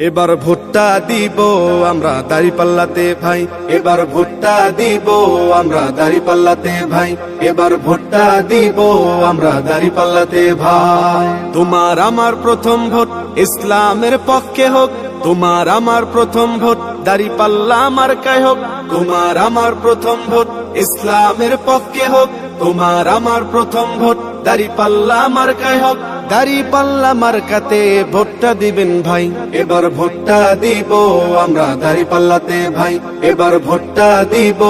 এবার ভোটটা দিব আমরা দাঁড়িপাল্লাতে ভাই, এবার ভোটটা দিব আমরা দাঁড়িপাল্লাতে ভাই, এবার ভোটটা দিব আমরা দাঁড়িপাল্লাতে ভাই। তোমার আমার প্রথম ভোট ইসলামের পক্ষে হোক, তোমার আমার প্রথম ভোট দাঁড়িপাল্লা মার্কায় হোক, তোমার আমার প্রথম ভোট ইসলামের পক্ষে হোক, তোমার আমার প্রথম ভোট দাঁড়িপাল্লা মার্কায় হোক। দাঁড়িপাল্লা মার্কাতে ভোটটা দিবেন ভাই, এবার ভোটটা দিব আমরা দাঁড়িপাল্লাতে ভাই, এবার ভোটটা দিব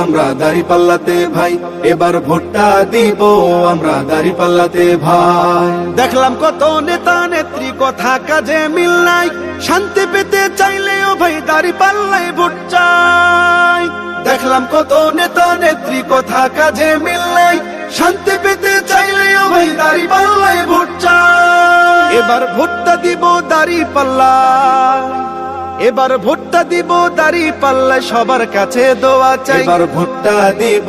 আমরা দাঁড়িপাল্লাতে ভাই, এবার ভোটটা দিব আমরা দাঁড়িপাল্লাতে ভাই। দেখলাম কত নেতা নেত্রী কথা কাজে মিল নাই, শান্তি পেতে চাইলেও ভাই দাঁড়িপাল্লায় ভোট চাই। দেখলাম কত নেতা নেত্রী কথা কাজে মিল নাই, শান্তি পেতে চাইলেও ভাই দাঁড়িপাল্লায় ভোট চাই। এবার ভোটটা দিব দাঁড়িপাল্লা, এবার ভোটটা দিব দাঁড়িপাল্লায় সবার কাছে দোয়া চাই। এবার ভোটটা দিব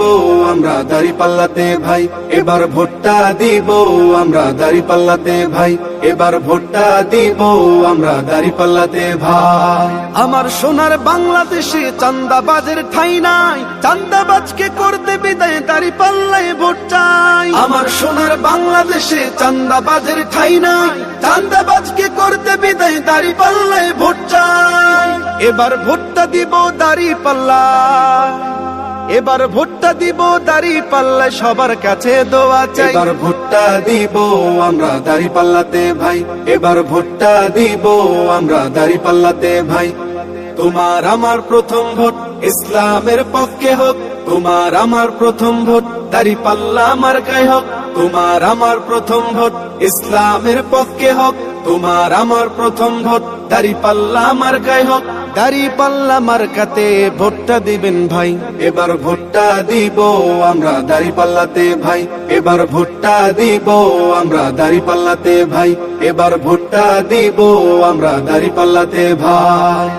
আমরা দাঁড়িপাল্লাতে ভাই, এবার ভোটটা দিব আমরা দাঁড়িপাল্লাতে ভাই, এবার ভোটটা দিব আমরা দাঁড়িপাল্লাতে ভাই। আমার সোনার বাংলাদেশে চাঁদাবাজের ঠাঁই নাই, চাঁদাবাজকে করতে বিদায় দাঁড়িপাল্লায় ভোট চাই। আমার সোনার বাংলাদেশে চাঁদাবাজের ঠাঁই নাই, চাঁদাবাজকে করতে বিদায় দাঁড়িপাল্লায় ভোট চাই। এবার ভোটটা দিব দাঁড়িপাল্লা, এবার ভোটটা দিব দাঁড়িপাল্লায় সবার কাছে দোয়া চাই। এবার ভোটটা দিব আমরা দাঁড়িপাল্লাতে ভাই, এবার ভোটটা দিব আমরা দাঁড়িপাল্লাতে ভাই। তোমার আমার প্রথম ভোট ইসলামের পক্ষে হোক, তোমার আমার প্রথম ভোট দাঁড়িপাল্লা মার্কায় হোক, তোমার আমার প্রথম ভোট ইসলামের পক্ষে হোক, তোমার আমার প্রথম ভোট দাঁড়িপাল্লা মার্কায় হোক। দাঁড়িপাল্লা মার্কাতে ভোটটা দিবেন ভাই, এবার ভোটটা দিব আমরা দাঁড়িপাল্লাতে ভাই, এবার ভোটটা দিব আমরা দাঁড়িপাল্লাতে ভাই, এবার ভোটটা দিব আমরা দাঁড়িপাল্লাতে ভাই।